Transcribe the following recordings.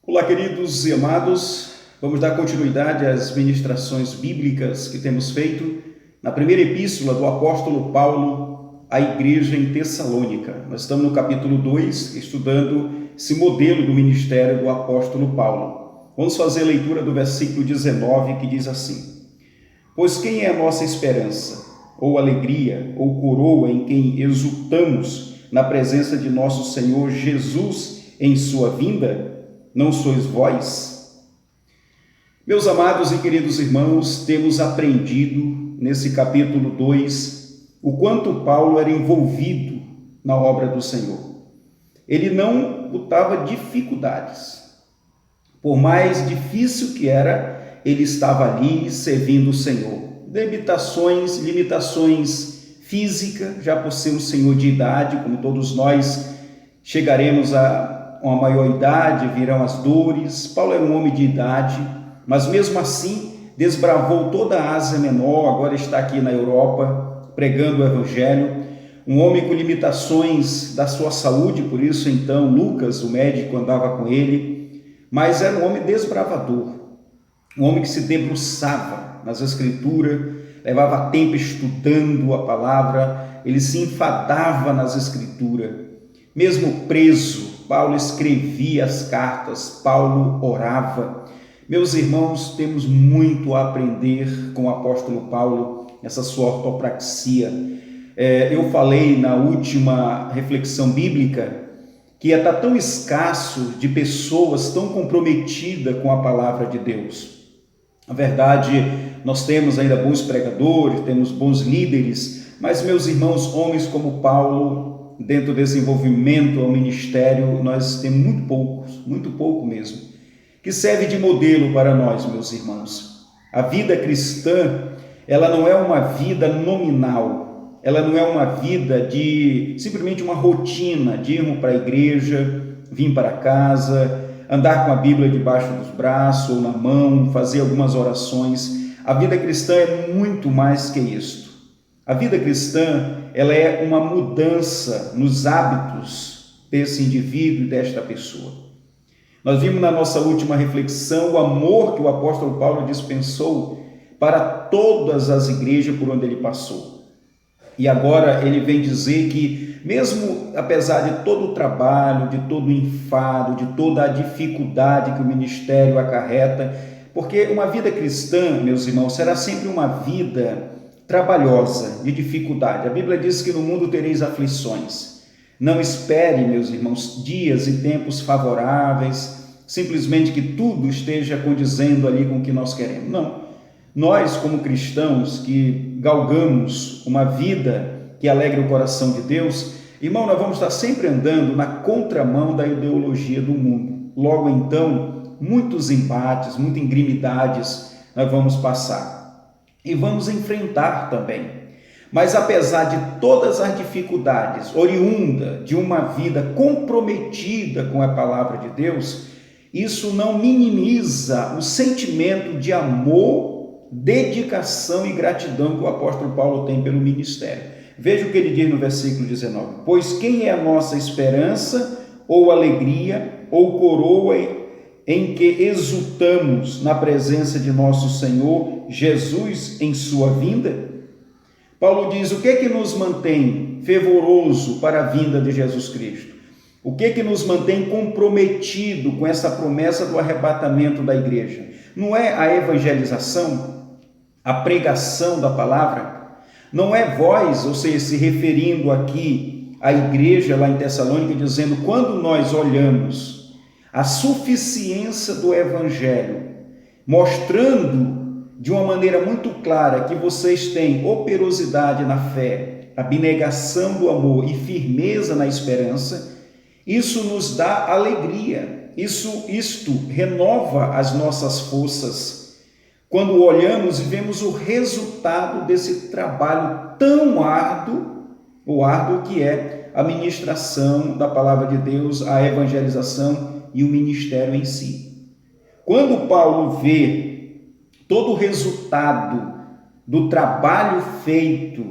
Olá, queridos e amados, vamos dar continuidade às ministrações bíblicas que temos feito na primeira epístola do apóstolo Paulo à igreja em Tessalônica. Nós estamos no capítulo 2, estudando esse modelo do ministério do apóstolo Paulo. Vamos fazer a leitura do versículo 19, que diz assim: Pois quem é a nossa esperança, ou alegria, ou coroa em quem exultamos na presença de nosso Senhor Jesus em sua vinda? Não sois vós? Meus amados e queridos irmãos, temos aprendido nesse capítulo 2 o quanto Paulo era envolvido na obra do Senhor. Ele não botava dificuldades. Por mais difícil que era, ele estava ali servindo o Senhor. Limitações físicas, já por ser um senhor de idade, como todos nós chegaremos a uma maior idade, virão as dores. Paulo era um homem de idade, mas mesmo assim desbravou toda a Ásia Menor, agora está aqui na Europa, pregando o Evangelho. Um homem com limitações da sua saúde, por isso então Lucas, o médico, andava com ele, mas era um homem desbravador, um homem que se debruçava nas Escrituras, levava tempo estudando a palavra, ele se enfadava nas Escrituras. Mesmo preso, Paulo escrevia as cartas, Paulo orava. Meus irmãos, temos muito a aprender com o apóstolo Paulo, essa sua ortopraxia. Eu falei na última reflexão bíblica que está tão escasso de pessoas tão comprometidas com a palavra de Deus. Na verdade, nós temos ainda bons pregadores, temos bons líderes, mas, meus irmãos, homens como Paulo, dentro do desenvolvimento ao ministério, nós temos muito pouco mesmo, que serve de modelo para nós, meus irmãos. A vida cristã, ela não é uma vida nominal, ela não é uma vida de simplesmente uma rotina, de irmos para a igreja, vir para casa, andar com a Bíblia debaixo dos braços ou na mão, fazer algumas orações. A vida cristã é muito mais que isto. A vida cristã, ela é uma mudança nos hábitos desse indivíduo e desta pessoa. Nós vimos na nossa última reflexão o amor que o apóstolo Paulo dispensou para todas as igrejas por onde ele passou. E agora ele vem dizer que, mesmo apesar de todo o trabalho, de todo o enfado, de toda a dificuldade que o ministério acarreta, porque uma vida cristã, meus irmãos, será sempre uma vida trabalhosa, de dificuldade. A Bíblia diz que no mundo tereis aflições. Não espere, meus irmãos, dias e tempos favoráveis, simplesmente que tudo esteja condizendo ali com o que nós queremos. Não. Nós, como cristãos que galgamos uma vida que alegre o coração de Deus, irmão, nós vamos estar sempre andando na contramão da ideologia do mundo. Logo então, muitos embates, muitas ingrimidades nós vamos passar. E vamos enfrentar também. Mas apesar de todas as dificuldades oriunda de uma vida comprometida com a palavra de Deus, isso não minimiza o sentimento de amor, dedicação e gratidão que o apóstolo Paulo tem pelo ministério. Veja o que ele diz no versículo 19: Pois quem é a nossa esperança, ou alegria, ou coroa em que exultamos na presença de nosso Senhor Jesus em sua vinda? Paulo diz: o que é que nos mantém fervoroso para a vinda de Jesus Cristo? O que é que nos mantém comprometido com essa promessa do arrebatamento da igreja? Não é a evangelização, a pregação da palavra? Não é vós, ou seja, se referindo aqui à igreja lá em Tessalônica, dizendo: quando nós olhamos a suficiência do Evangelho, mostrando de uma maneira muito clara que vocês têm operosidade na fé, abnegação do amor e firmeza na esperança, isso nos dá alegria, isto renova as nossas forças. Quando olhamos e vemos o resultado desse trabalho tão árduo, o árduo que é a ministração da palavra de Deus, a evangelização e o ministério em si. Quando Paulo vê todo o resultado do trabalho feito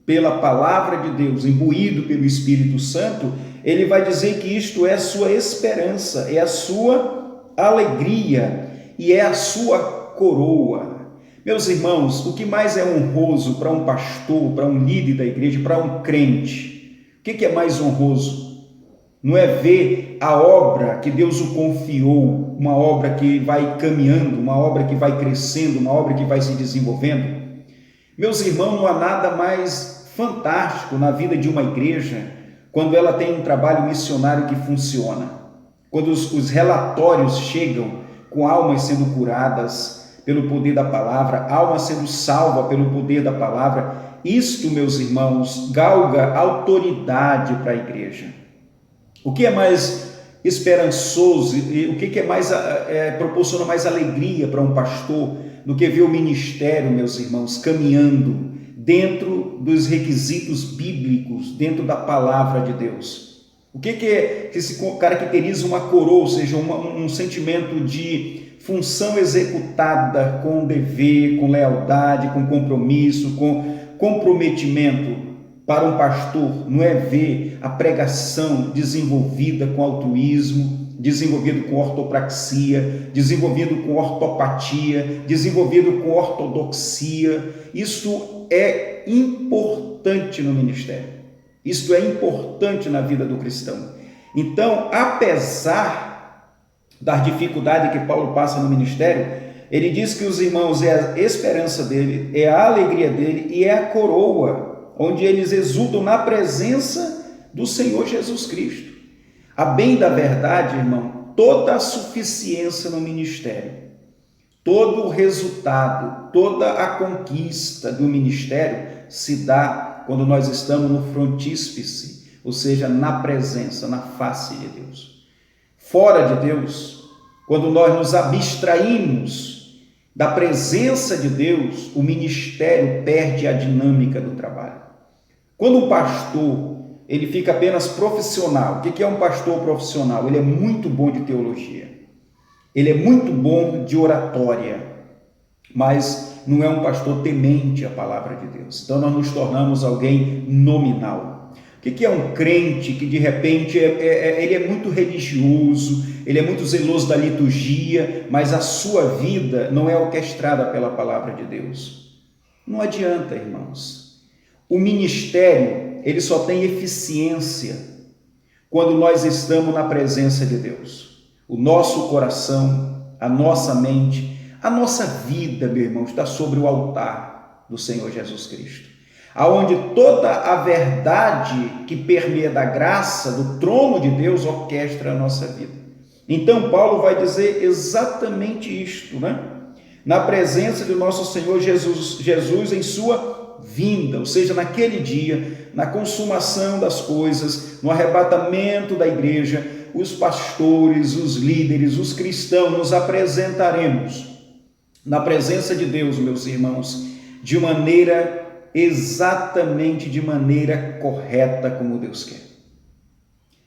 pela palavra de Deus, imbuído pelo Espírito Santo, ele vai dizer que isto é a sua esperança, é a sua alegria e é a sua coroa. Meus irmãos, o que mais é honroso para um pastor, para um líder da igreja, para um crente? O que é mais honroso? Não é ver a obra que Deus o confiou, uma obra que vai caminhando, uma obra que vai crescendo, uma obra que vai se desenvolvendo. Meus irmãos, não há nada mais fantástico na vida de uma igreja quando ela tem um trabalho missionário que funciona. Quando os relatórios chegam com almas sendo curadas pelo poder da palavra, almas sendo salvas pelo poder da palavra. Isto, meus irmãos, galga autoridade para a igreja. O que é mais esperançoso e o que é mais proporciona mais alegria para um pastor do que ver o ministério, meus irmãos, caminhando dentro dos requisitos bíblicos, dentro da palavra de Deus? O que se caracteriza uma coroa, ou seja, um sentimento de função executada com dever, com lealdade, com compromisso, com comprometimento? Para um pastor, não é ver a pregação desenvolvida com altruísmo, desenvolvido com ortopraxia, desenvolvido com ortopatia, desenvolvido com ortodoxia. Isso é importante no ministério. Isso é importante na vida do cristão. Então, apesar da dificuldade que Paulo passa no ministério, ele diz que os irmãos é a esperança dele, é a alegria dele e é a coroa, onde eles exultam na presença do Senhor Jesus Cristo. A bem da verdade, irmão, toda a suficiência no ministério, todo o resultado, toda a conquista do ministério se dá quando nós estamos no frontíspice, ou seja, na presença, na face de Deus. Fora de Deus, quando nós nos abstraímos da presença de Deus, o ministério perde a dinâmica do trabalho. Quando um pastor ele fica apenas profissional, o que é um pastor profissional? Ele é muito bom de teologia, ele é muito bom de oratória, mas não é um pastor temente à palavra de Deus. Então nós nos tornamos alguém nominal. O que é um crente que de repente ele é muito religioso, ele é muito zeloso da liturgia, mas a sua vida não é orquestrada pela palavra de Deus? Não adianta, irmãos. O ministério, ele só tem eficiência quando nós estamos na presença de Deus. O nosso coração, a nossa mente, a nossa vida, meu irmão, está sobre o altar do Senhor Jesus Cristo, aonde toda a verdade que permeia da graça, do trono de Deus, orquestra a nossa vida. Então, Paulo vai dizer exatamente isto, né? Na presença do nosso Senhor Jesus em sua vinda, ou seja, naquele dia, na consumação das coisas, no arrebatamento da igreja, os pastores, os líderes, os cristãos, nos apresentaremos na presença de Deus, meus irmãos, de maneira exatamente de maneira correta, como Deus quer.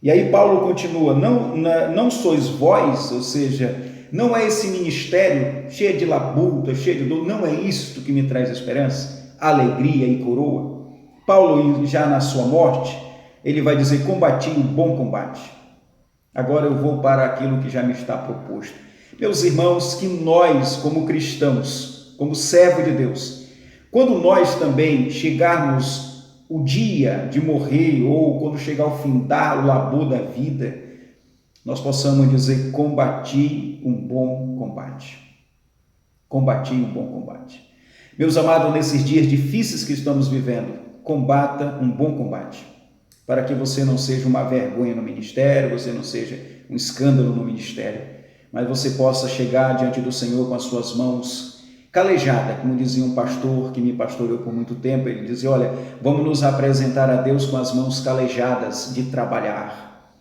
E aí Paulo continua, não sois vós, ou seja, não é esse ministério cheio de labuta, cheio de dor, não é isto que me traz esperança, alegria e coroa. Paulo, já na sua morte, ele vai dizer, combati o bom combate. Agora eu vou para aquilo que já me está proposto. Meus irmãos, que nós, como cristãos, como servo de Deus, quando nós também chegarmos o dia de morrer, ou quando chegar o findar, o labor da vida, nós possamos dizer, combati um bom combate. Combati um bom combate. Meus amados, nesses dias difíceis que estamos vivendo, combata um bom combate, para que você não seja uma vergonha no ministério, você não seja um escândalo no ministério, mas você possa chegar diante do Senhor com as suas mãos calejadas, como dizia um pastor que me pastoreou por muito tempo, ele dizia, olha, vamos nos apresentar a Deus com as mãos calejadas de trabalhar,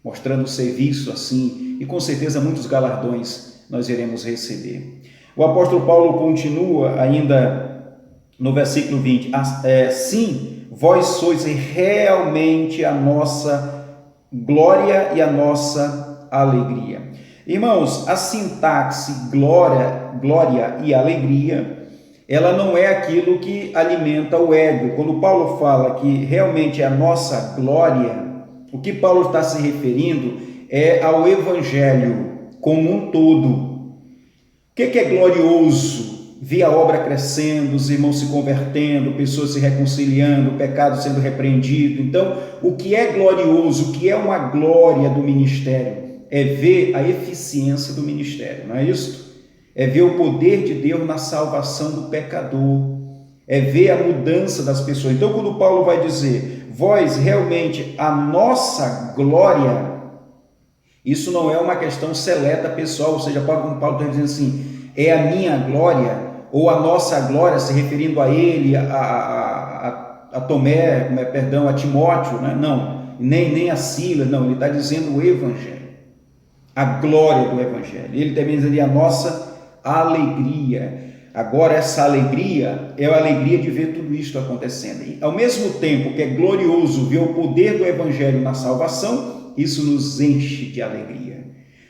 mostrando serviço assim, e com certeza muitos galardões nós iremos receber. O apóstolo Paulo continua ainda no versículo 20, sim, vós sois realmente a nossa glória e a nossa alegria. Irmãos, a sintaxe glória e alegria, ela não é aquilo que alimenta o ego. Quando Paulo fala que realmente é a nossa glória, o que Paulo está se referindo é ao evangelho, como um todo. O que é glorioso? Ver a obra crescendo, os irmãos se convertendo, pessoas se reconciliando, o pecado sendo repreendido. Então, o que é glorioso, o que é uma glória do ministério? É ver a eficiência do ministério, não é isso? É ver o poder de Deus na salvação do pecador, é ver a mudança das pessoas. Então, quando Paulo vai dizer, vós realmente a nossa glória, isso não é uma questão seleta pessoal, ou seja, como Paulo está dizendo assim, é a minha glória, ou a nossa glória, se referindo a ele, a Tomé, a Timóteo, né? Não, nem a Silas, não, ele está dizendo o Evangelho, a glória do Evangelho. Ele também diz ali a nossa alegria. Agora, essa alegria é a alegria de ver tudo isso acontecendo. E, ao mesmo tempo que é glorioso ver o poder do Evangelho na salvação, isso nos enche de alegria.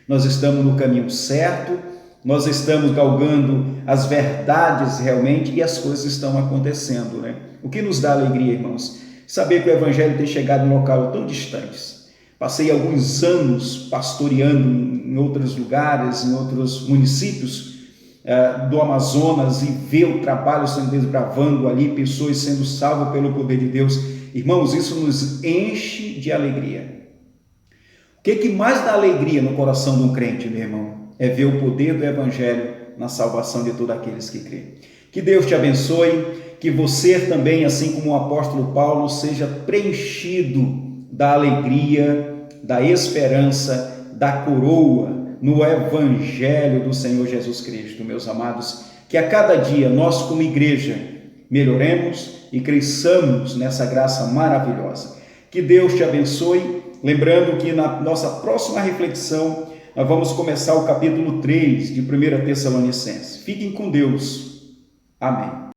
Nós estamos no caminho certo, nós estamos galgando as verdades realmente e as coisas estão acontecendo, né? O que nos dá alegria, irmãos? Saber que o Evangelho tem chegado em um local tão distante. Passei alguns anos pastoreando em outros lugares, em outros municípios do Amazonas, e ver o trabalho sendo desbravando ali, pessoas sendo salvas pelo poder de Deus. Irmãos, isso nos enche de alegria. O que mais dá alegria no coração de um crente, meu irmão? É ver o poder do Evangelho na salvação de todos aqueles que creem. Que Deus te abençoe, que você também, assim como o apóstolo Paulo, seja preenchido da alegria, da esperança, da coroa no Evangelho do Senhor Jesus Cristo, meus amados. Que a cada dia nós, como igreja, melhoremos e cresçamos nessa graça maravilhosa. Que Deus te abençoe. Lembrando que na nossa próxima reflexão, nós vamos começar o capítulo 3 de 1 Tessalonicenses. Fiquem com Deus. Amém.